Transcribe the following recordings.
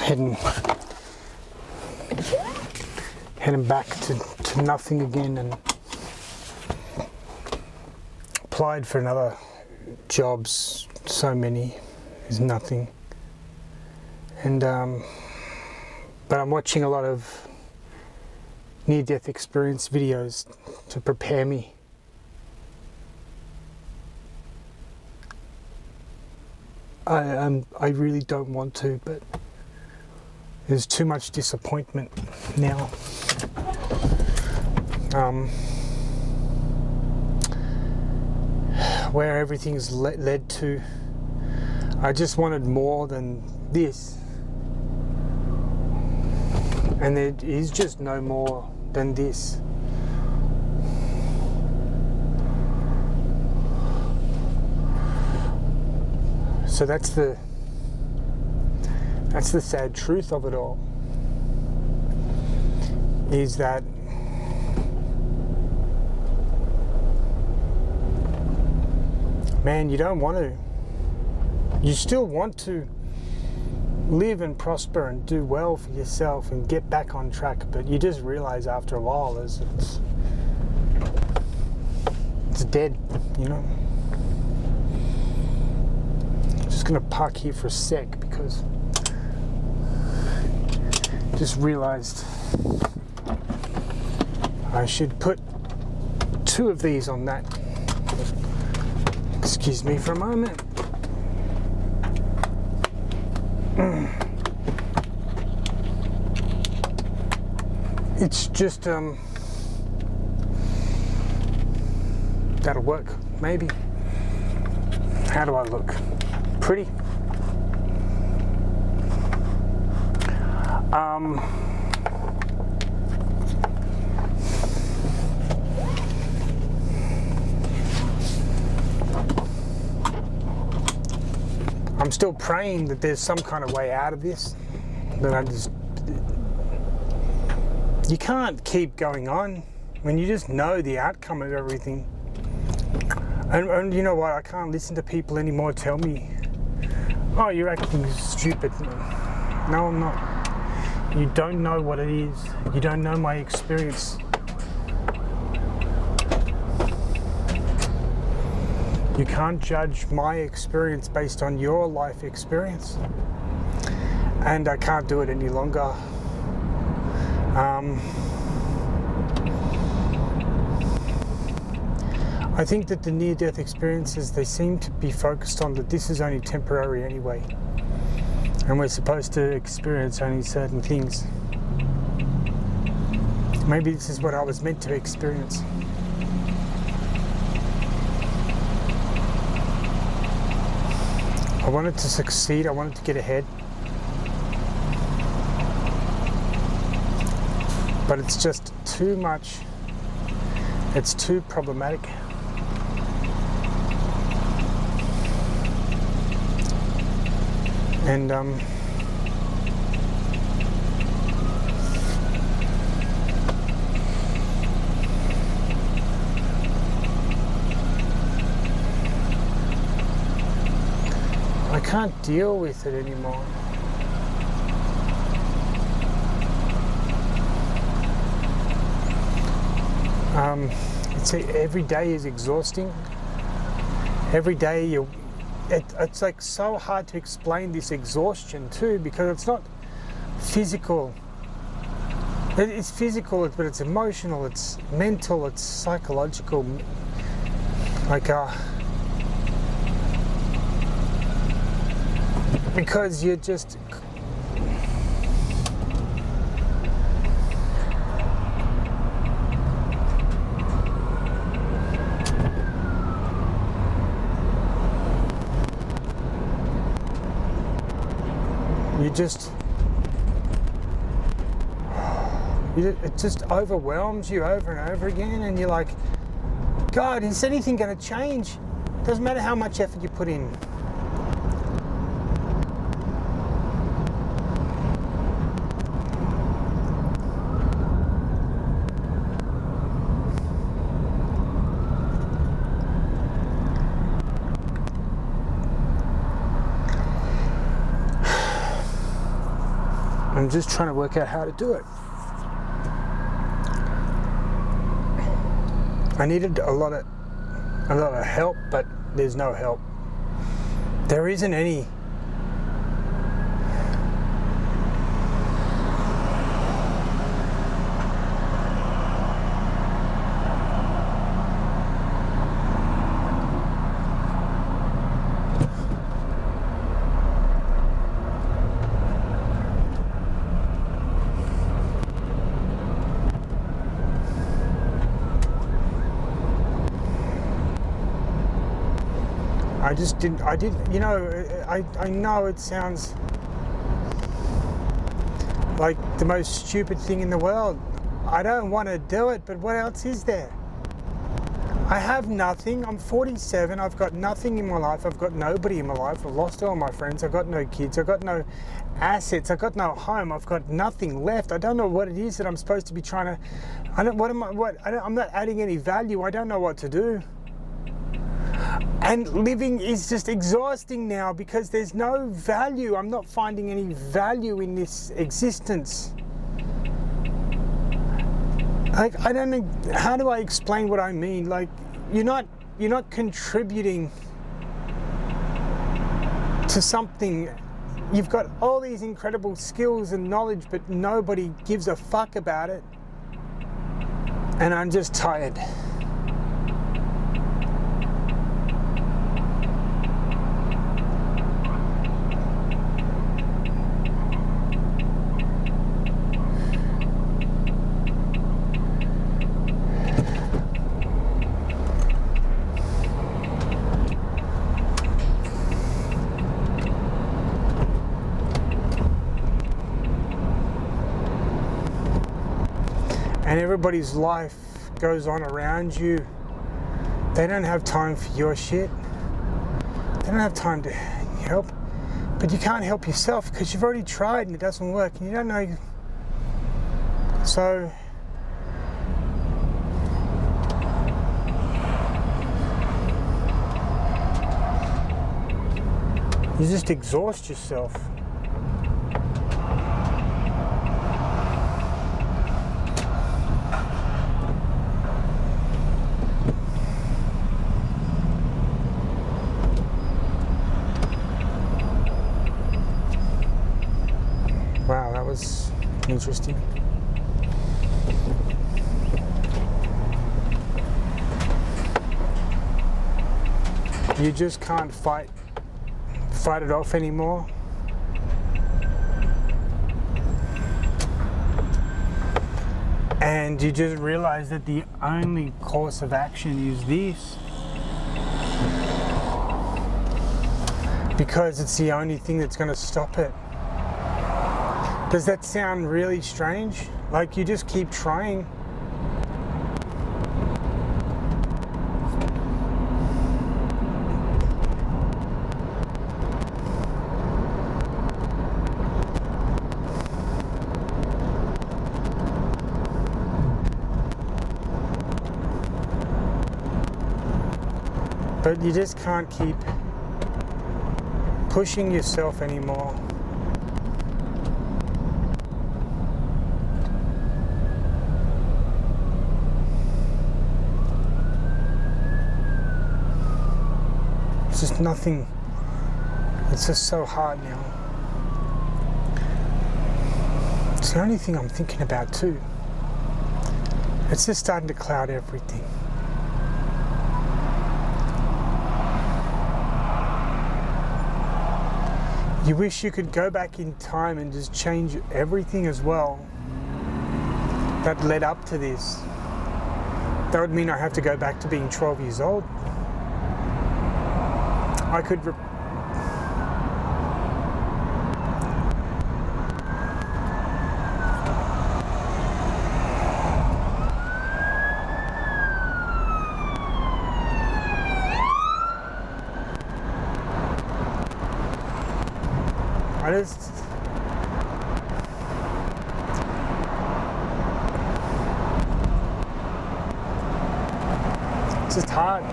heading back to nothing again, and applied for another jobs, so many, is nothing. And but I'm watching a lot of near-death experience videos to prepare me. I really don't want to, but there's too much disappointment now. Where everything's led to. I just wanted more than this, and there is just no more than this. So that's the sad truth of it all, is that man, you don't want to. You still want to live and prosper and do well for yourself and get back on track, but you just realize after a while it's dead, you know. Just gonna park here for a sec because I just realized I should put 2 of these on that. Excuse me for a moment. It's just that'll work, maybe. How do I look? Pretty. I'm still praying that there's some kind of way out of this, but you can't keep going on when you just know the outcome of everything. And you know what, I can't listen to people anymore tell me, oh, you're acting stupid. No, I'm not. You don't know what it is. You don't know my experience. You can't judge my experience based on your life experience. And I can't do it any longer. I think that the near-death experiences, they seem to be focused on that this is only temporary anyway. And we're supposed to experience only certain things. Maybe this is what I was meant to experience. I wanted to succeed, I wanted to get ahead. But it's just too much, it's too problematic. And I can't deal with it anymore. Every day is exhausting. Every day it's like so hard to explain this exhaustion too, because it's not physical. It's physical, but it's emotional, it's mental, it's psychological. Because you're just it just overwhelms you over and over again, and you're like, God, is anything going to change? Doesn't matter how much effort you put in. I'm just trying to work out how to do it. I needed a lot of help, but there's no help. There isn't any. I know it sounds like the most stupid thing in the world. I don't want to do it, but what else is there? I have nothing. I'm 47. I've got nothing in my life. I've got nobody in my life. I've lost all my friends. I've got no kids. I've got no assets. I've got no home. I've got nothing left. I don't know what it is that I'm supposed to be trying to. I'm not adding any value. I don't know what to do. And living is just exhausting now because there's no value. I'm not finding any value in this existence. Like, I don't know, how do I explain what I mean? Like, you're not contributing to something. You've got all these incredible skills and knowledge, but nobody gives a fuck about it. And I'm just tired. And everybody's life goes on around you. They don't have time for your shit. They don't have time to help. But you can't help yourself because you've already tried and it doesn't work and you don't know. So you just exhaust yourself. Wow, that was interesting. You just can't fight it off anymore. And you just realize that the only course of action is this. Because it's the only thing that's going to stop it. Does that sound really strange? Like you just keep trying. But you just can't keep pushing yourself anymore. It's just nothing. It's just so hard now. It's the only thing I'm thinking about too. It's just starting to cloud everything. You wish you could go back in time and just change everything as well that led up to this. That would mean I have to go back to being 12 years old. I could it's just hard.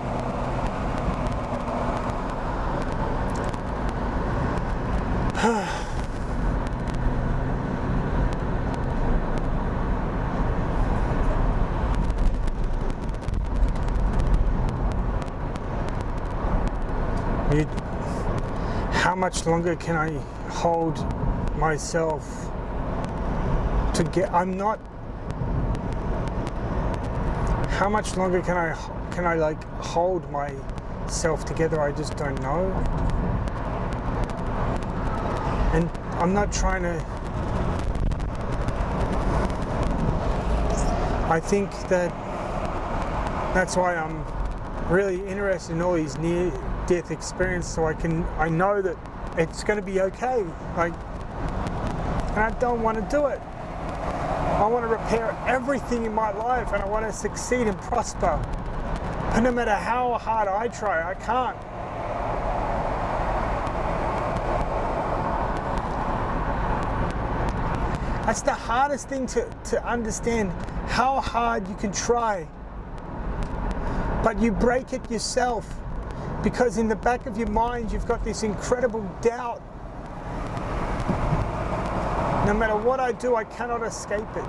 You, how much longer can I hold myself to get? I'm not. How much longer can I like hold myself together? I just don't know. And I'm not trying to. I think that's why I'm really interested in all these near-death experiences, so I know that it's going to be okay. Like, and I don't want to do it. I want to repair everything in my life, and I want to succeed and prosper. But no matter how hard I try, I can't. That's the hardest thing to understand, how hard you can try. But you break it yourself, because in the back of your mind you've got this incredible doubt. No matter what I do, I cannot escape it.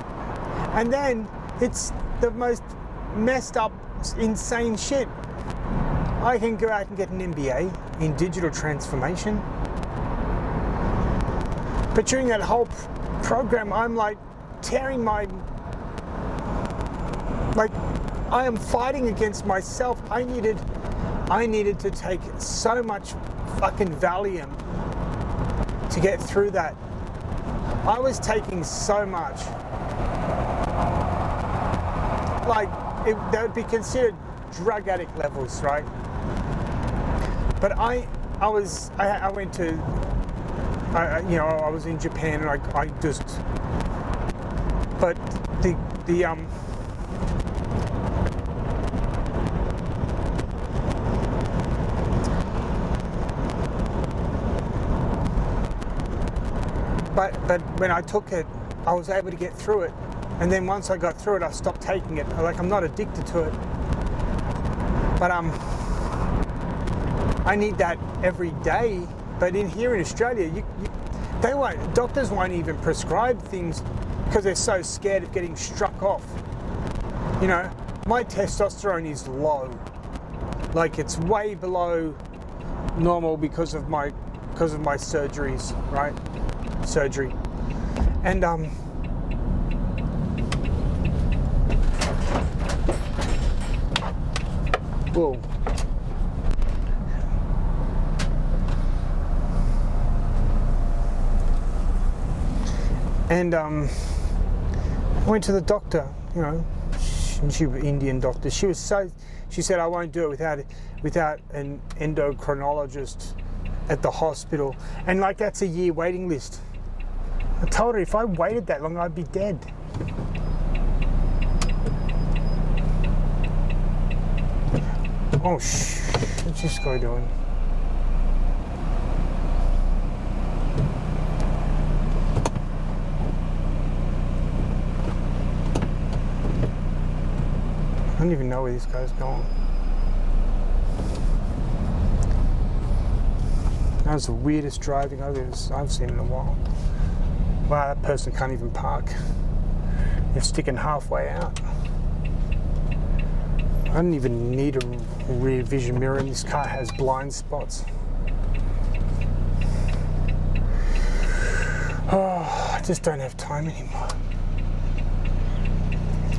And then it's the most messed up, insane shit. I can go out and get an MBA in digital transformation. But during that whole program, I'm like tearing I am fighting against myself. I needed to take so much fucking Valium to get through that. I was taking so much. Like, that would be considered drug addict levels, right? But I went to, I was in Japan, and I just, but But when I took it, I was able to get through it. And then once I got through it, I stopped taking it. Like, I'm not addicted to it. But I need that every day. But here in Australia, doctors won't even prescribe things because they're so scared of getting struck off. You know, my testosterone is low. Like, it's way below normal because of my surgeries, right? Surgery. And whoa. And I went to the doctor, you know, she was an Indian doctor. She said, I won't do it without an endocrinologist at the hospital. And like, that's a year waiting list. I told her if I waited that long, I'd be dead. Oh, what's this guy doing? I don't even know where this guy's going. That was the weirdest driving I've seen in a while. Wow, that person can't even park. They're sticking halfway out. I don't even need a rear vision mirror, and this car has blind spots. Oh, I just don't have time anymore.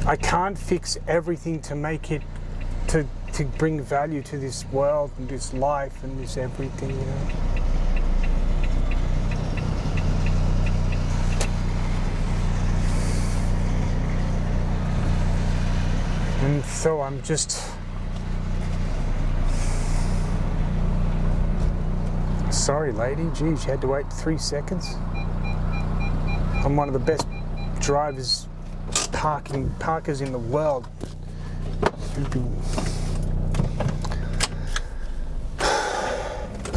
I can't fix everything to make it, to bring value to this world and this life and this everything, you know. And so I'm just sorry, lady. Geez, you had to wait 3 seconds. I'm one of the best parkers in the world.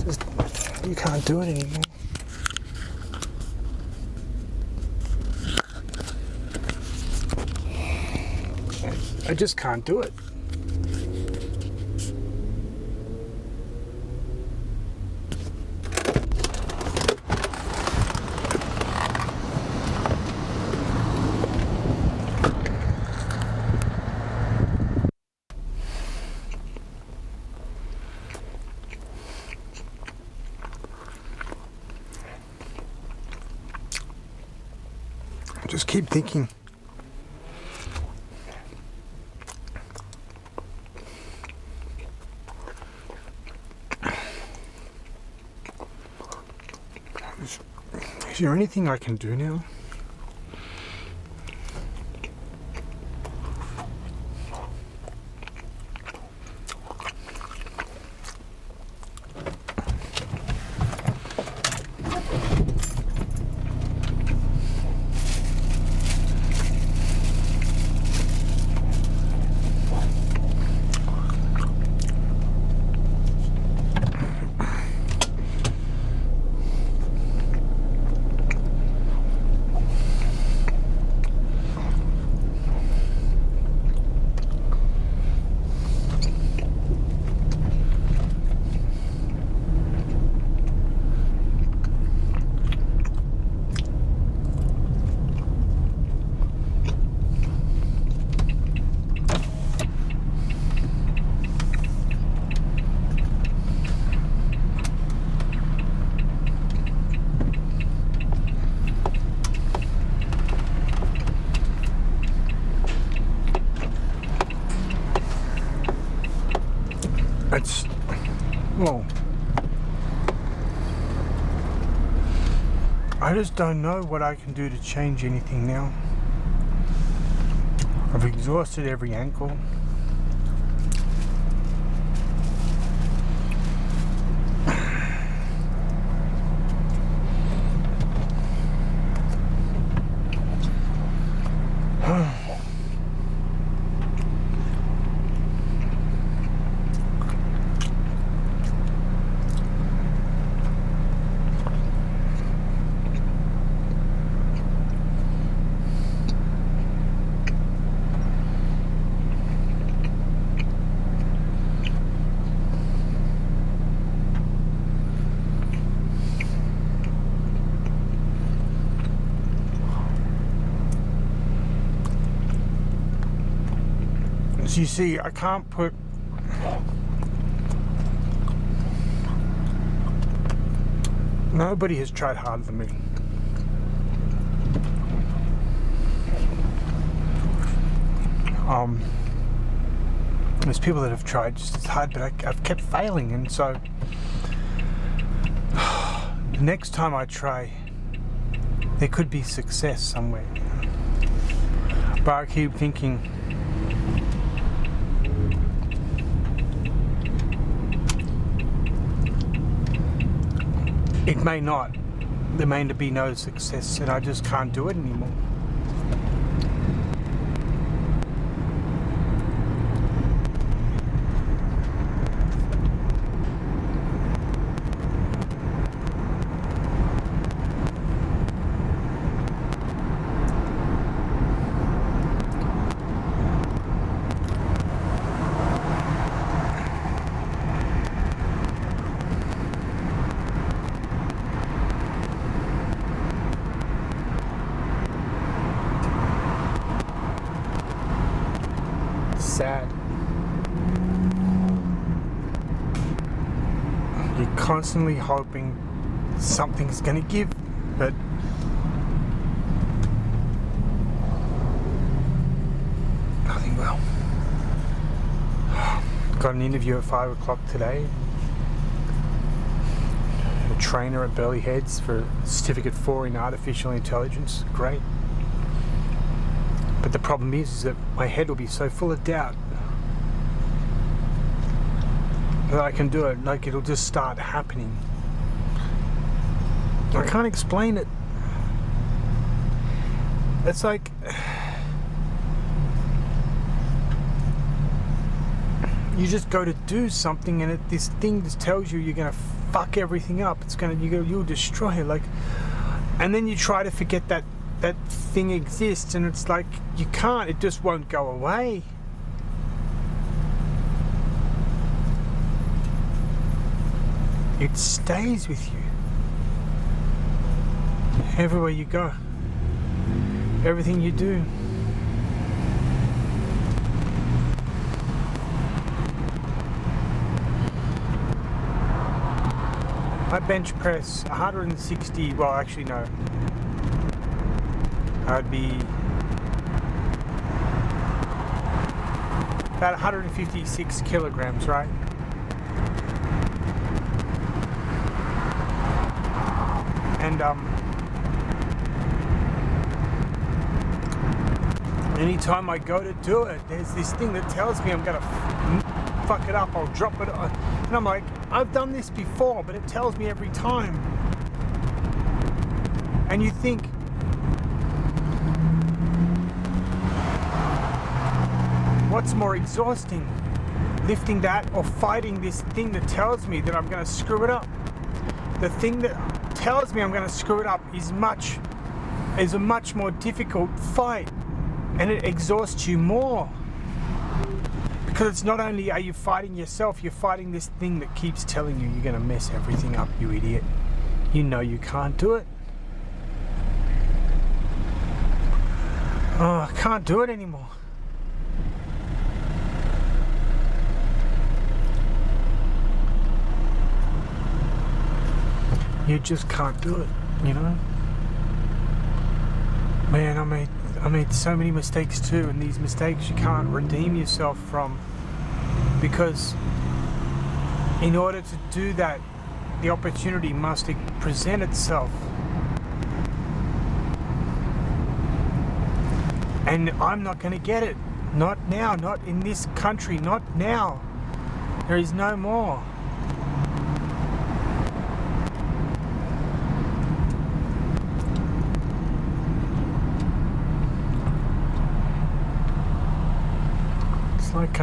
Just, you can't do it anymore. I just can't do it. just keep thinking. Is there anything I can do now? Well, I just don't know what I can do to change anything now. I've exhausted every ankle. So you see, I can't put nobody has tried harder than me. There's people that have tried just as hard, but I've kept failing, and so the next time I try, there could be success somewhere. But I keep thinking, it may not. There may be no success, and I just can't do it anymore. Sad. You're constantly hoping something's going to give, but nothing will. Got an interview at 5 o'clock today. A trainer at Burleigh Heads for Certificate 4 in Artificial Intelligence. Great. But the problem is that my head will be so full of doubt that I can do it. Like, it'll just start happening. I can't explain it. It's like you just go to do something, and this thing just tells you you're gonna fuck everything up. You'll destroy it. Like, and then you try to forget that thing exists, and it's like you can't. It just won't go away. It stays with you everywhere you go, everything you do. I bench press 160, well actually no, I'd be about 156 kilograms, right? And anytime I go to do it, there's this thing that tells me I'm gonna fuck it up, I'll drop it, and I'm like, I've done this before, but it tells me every time. And you think, what's more exhausting, lifting that or fighting this thing that tells me that I'm gonna screw it up? The thing that tells me I'm gonna screw it up is a much more difficult fight, and it exhausts you more. Because it's not only are you fighting yourself, you're fighting this thing that keeps telling you you're going to mess everything up, you idiot. You know you can't do it. Oh, I can't do it anymore. You just can't do it, you know? Man, I made so many mistakes too, and these mistakes you can't redeem yourself from, because in order to do that, the opportunity must present itself. And I'm not going to get it. Not now, not in this country, not now. There is no more. It's like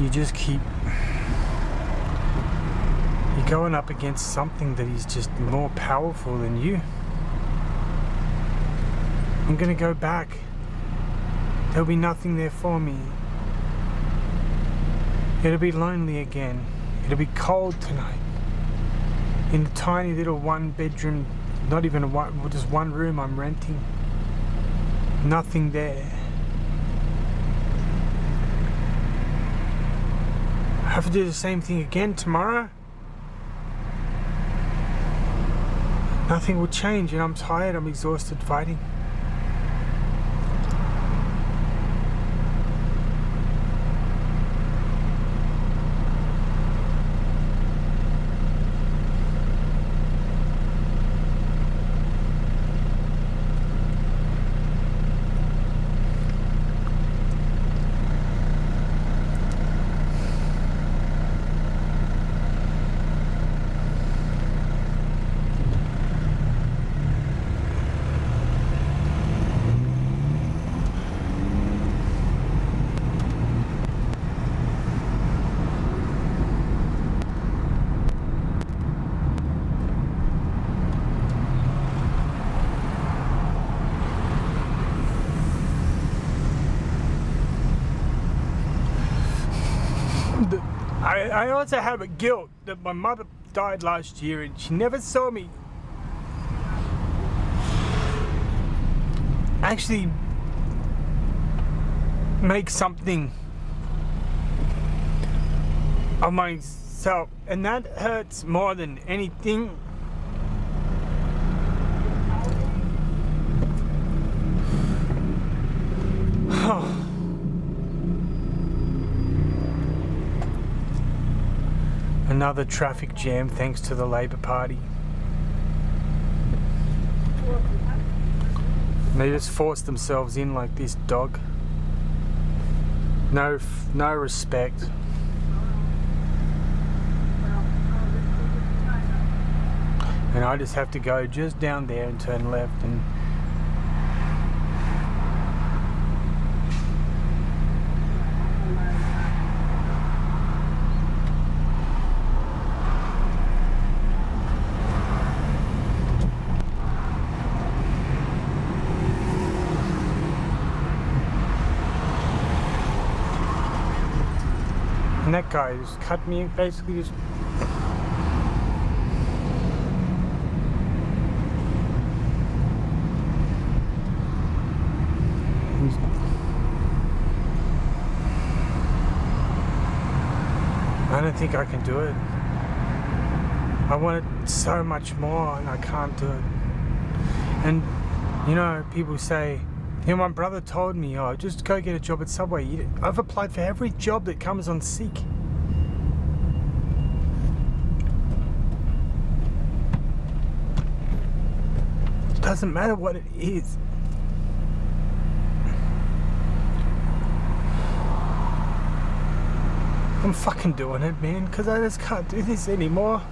you just keep, you're going up against something that is just more powerful than you. I'm gonna go back. There'll be nothing there for me. It'll be lonely again. It'll be cold tonight. In the tiny little one bedroom, not even just one room I'm renting. Nothing there. I have to do the same thing again tomorrow. Nothing will change, and I'm tired, I'm exhausted fighting. I also have a guilt that my mother died last year and she never saw me actually make something of myself, and that hurts more than anything. Another traffic jam thanks to the Labor Party. They just force themselves in like this dog. No respect. And I just have to go just down there and turn left, and that guy just cut me, basically just don't think I can do it. I want it so much more and I can't do it. And you know, people say, you know, my brother told me, oh, just go get a job at Subway. I've applied for every job that comes on Seek. It doesn't matter what it is. I'm fucking doing it, man, because I just can't do this anymore.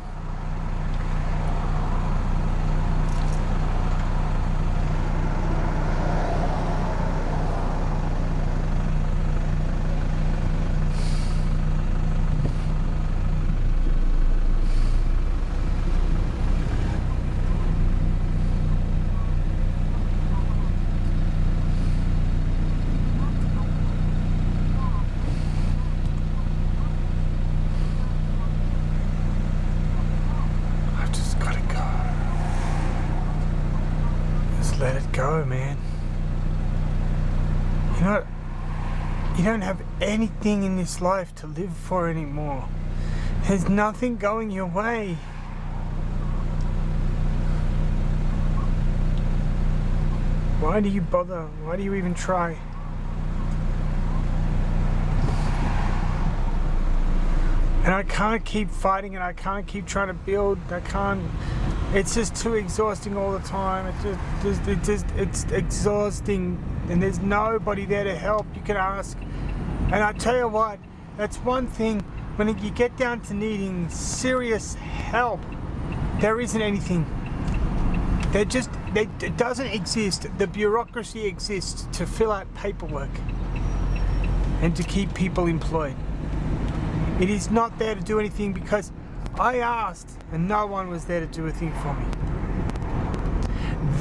Let it go, man. You know, you don't have anything in this life to live for anymore. There's nothing going your way. Why do you bother? Why do you even try? And I can't keep fighting and I can't keep trying to build. I can't. It's just too exhausting all the time. It's exhausting, and there's nobody there to help. You can ask, and I tell you what, that's one thing. When you get down to needing serious help, there isn't anything. It doesn't exist. The bureaucracy exists to fill out paperwork and to keep people employed. It is not there to do anything because I asked and no one was there to do a thing for me.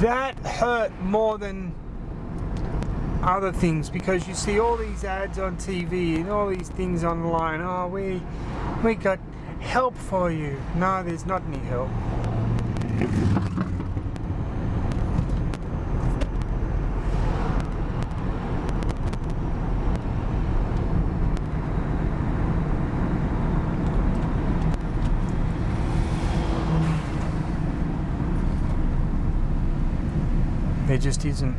That hurt more than other things because you see all these ads on TV and all these things online. Oh, we got help for you. No, there's not any help. There just isn't.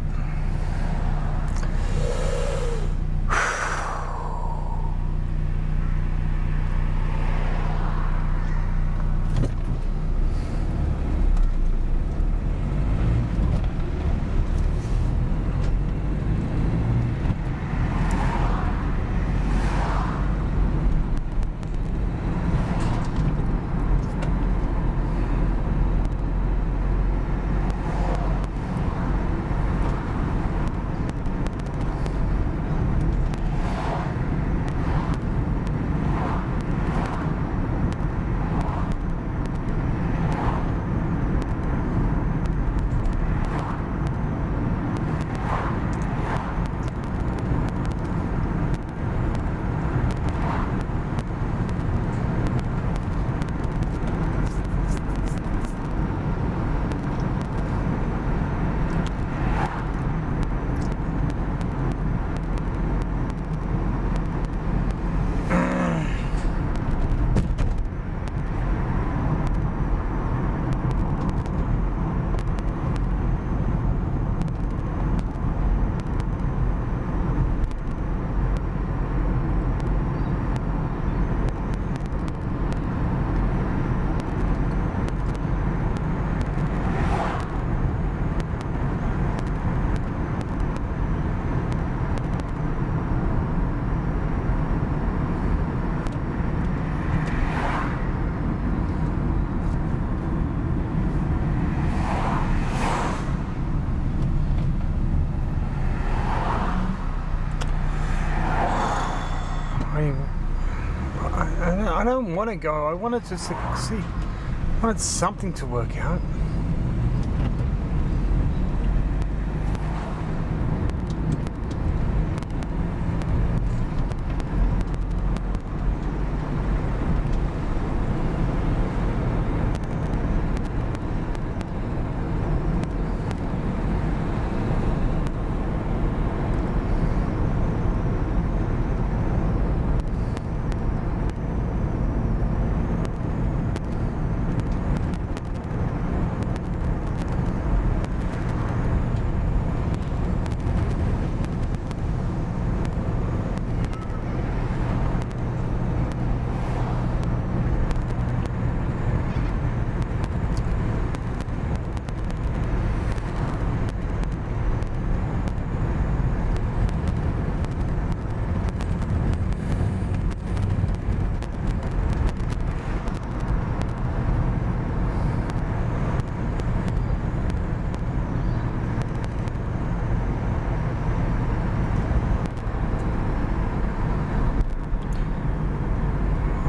I don't want to go. I wanted to see. I wanted something to work out.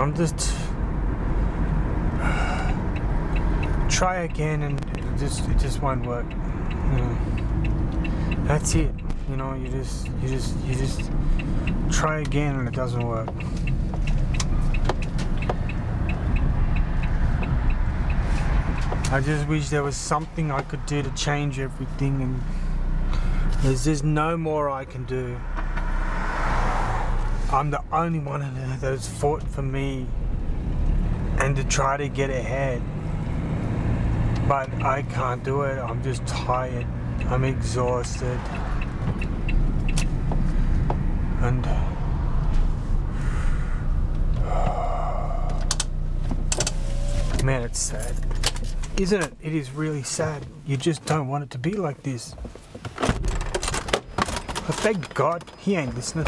I'm just try again, and it just won't work. That's it. You just try again, and it doesn't work. I just wish there was something I could do to change everything, and there's just no more I can do. I'm the only one that has fought for me and to try to get ahead. But I can't do it. I'm just tired. I'm exhausted. And man, it's sad. Isn't it? It is really sad. You just don't want it to be like this. But thank God he ain't listening.